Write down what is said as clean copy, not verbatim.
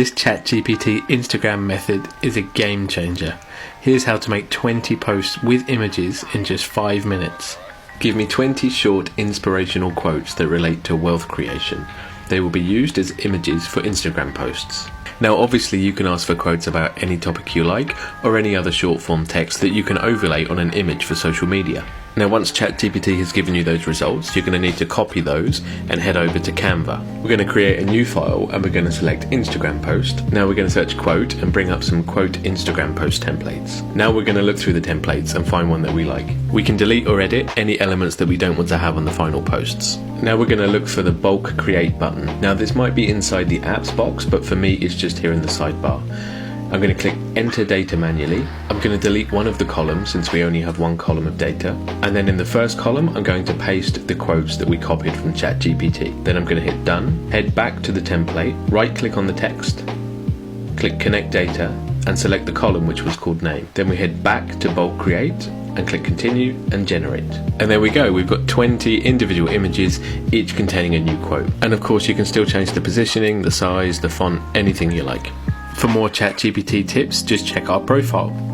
This ChatGPT Instagram method is a game changer. Here's how to make 20 posts with images in just 5 minutes. Give me 20 short inspirational quotes that relate to wealth creation. They will be used as images for Instagram posts. Now obviously you can ask for quotes about any topic you like or any other short form text that you can overlay on an image for social media. Now once ChatGPT has given you those results, you're going to need to copy those and head over to Canva. We're going to create a new file and we're going to select Instagram post. Now we're going to search quote and bring up some quote Instagram post templates. Now we're going to look through the templates and find one that we like. We can delete or edit any elements that we don't want to have on the final posts. Now we're going to look for the bulk create button. Now this might be inside the apps box, but for me it's just here in the sidebar. I'm going to click enter data manually. I'm going to delete one of the columns since we only have one column of data. And then in the first column, I'm going to paste the quotes that we copied from ChatGPT. Then I'm going to hit done, head back to the template, right click on the text, click connect data and select the column which was called name. Then we head back to bulk create and click continue and generate. And there we go, we've got 20 individual images, each containing a new quote. And of course you can still change the positioning, the size, the font, anything you like. For more ChatGPT tips, just check our profile.